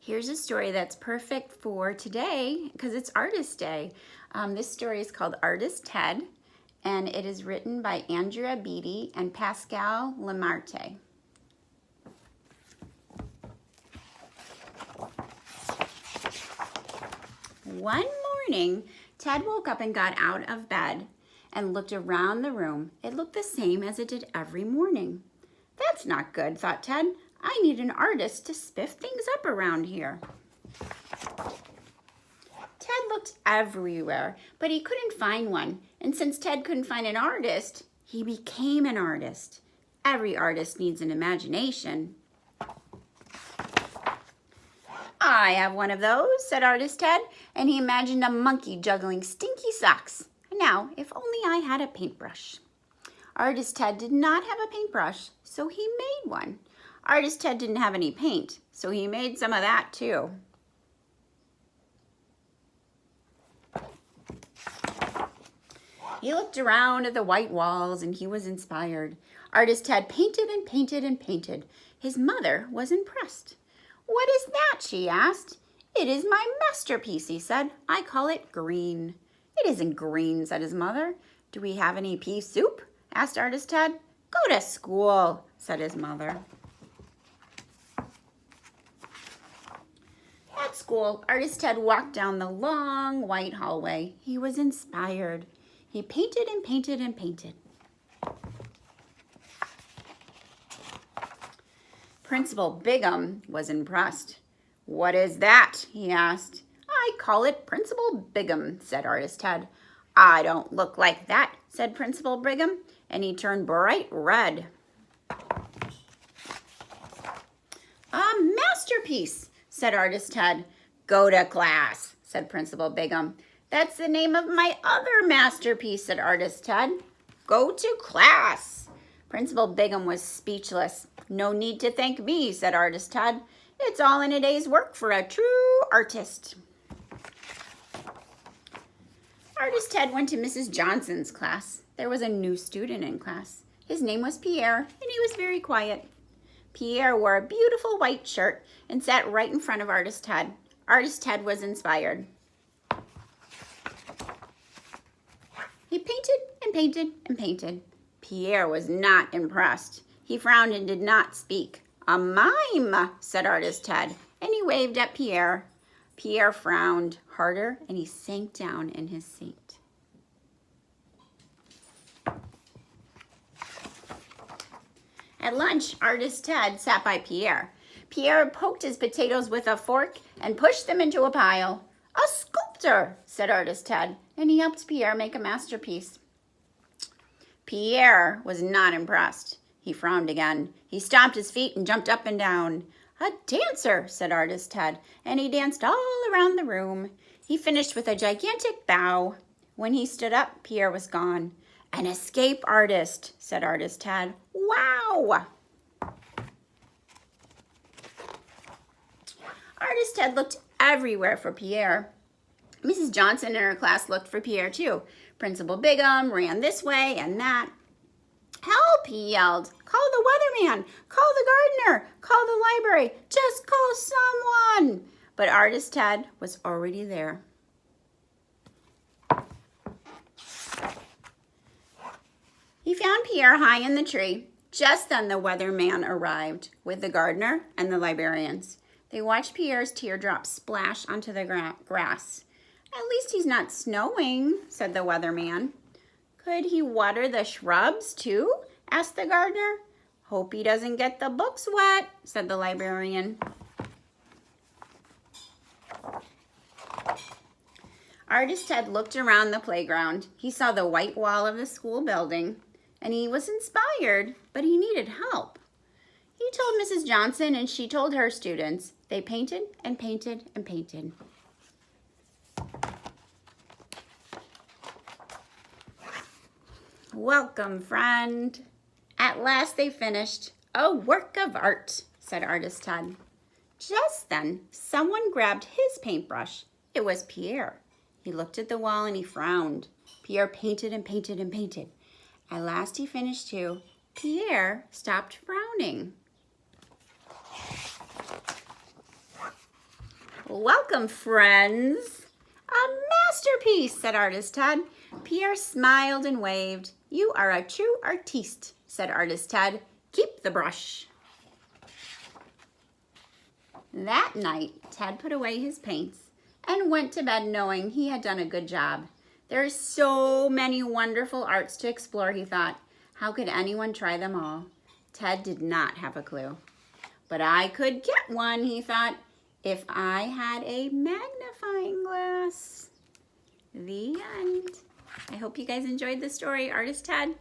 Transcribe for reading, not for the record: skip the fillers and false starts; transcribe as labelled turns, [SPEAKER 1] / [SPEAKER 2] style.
[SPEAKER 1] Here's a story that's perfect for today because it's Artist Day. This story is called Artist Ted, and it is written by Andrea Beaty and Pascal Lemaitre. One morning, Ted woke up and got out of bed and looked around the room. It looked the same as it did every morning. That's not good, thought Ted. I need an artist to spiff things up around here. Ted looked everywhere, but he couldn't find one. And since Ted couldn't find an artist, he became an artist. Every artist needs an imagination. I have one of those, said Artist Ted, and he imagined a monkey juggling stinky socks. Now, if only I had a paintbrush. Artist Ted did not have a paintbrush, so he made one. Artist Ted didn't have any paint, so he made some of that too. He looked around at the white walls and he was inspired. Artist Ted painted and painted and painted. His mother was impressed. What is that? She asked. It is my masterpiece, he said. I call it green. It isn't green, said his mother. Do we have any pea soup? Asked Artist Ted. Go to school, said his mother. At school, Artist Ted walked down the long white hallway. He was inspired. He painted and painted and painted. Principal Bigham was impressed. What is that? He asked. I call it Principal Bigham, said Artist Ted. I don't look like that, said Principal Bigham, and he turned bright red. A masterpiece, said Artist Ted. Go to class, said Principal Bigham. That's the name of my other masterpiece, said Artist Ted. Go to class. Principal Bigham was speechless. No need to thank me, said Artist Ted. It's all in a day's work for a true artist. Artist Ted went to Mrs. Johnson's class. There was a new student in class. His name was Pierre, and he was very quiet. Pierre wore a beautiful white shirt and sat right in front of Artist Ted. Artist Ted was inspired. He painted and painted and painted. Pierre was not impressed. He frowned and did not speak. A mime, said Artist Ted, and he waved at Pierre. Pierre frowned harder and he sank down in his seat. At lunch, Artist Ted sat by Pierre. Pierre poked his potatoes with a fork and pushed them into a pile. A sculptor, said Artist Ted, and he helped Pierre make a masterpiece. Pierre was not impressed. He frowned again. He stomped his feet and jumped up and down. A dancer, said Artist Ted, and he danced all around the room. He finished with a gigantic bow. When he stood up, Pierre was gone. An escape artist, said Artist Ted. Wow! Artist Ted looked everywhere for Pierre. Mrs. Johnson in her class looked for Pierre too. Principal Bigham ran this way and that. Help, he yelled. Call the weatherman. Call the gardener. Call the library. Just call someone. But Artist Ted was already there. He found Pierre high in the tree. Just then the weatherman arrived with the gardener and the librarians. They watched Pierre's teardrops splash onto the grass. At least he's not snowing, said the weatherman. Could he water the shrubs too? Asked the gardener. Hope he doesn't get the books wet, said the librarian. Artist Ted looked around the playground. He saw the white wall of the school building, and he was inspired, but he needed help. He told Mrs. Johnson, and she told her students. They painted and painted and painted. Welcome, friend. At last they finished. A work of art, said Artist Ted. Just then, someone grabbed his paintbrush. It was Pierre. He looked at the wall and he frowned. Pierre painted and painted and painted. At last he finished too. Pierre stopped frowning. Welcome, friends. A masterpiece, said Artist Ted. Pierre smiled and waved. You are a true artiste, said Artist Ted. Keep the brush. That night, Ted put away his paints and went to bed knowing he had done a good job. There are so many wonderful arts to explore, he thought. How could anyone try them all? Ted did not have a clue. But I could get one, he thought, if I had a magnifying glass. The end. I hope you guys enjoyed the story, Artist Ted.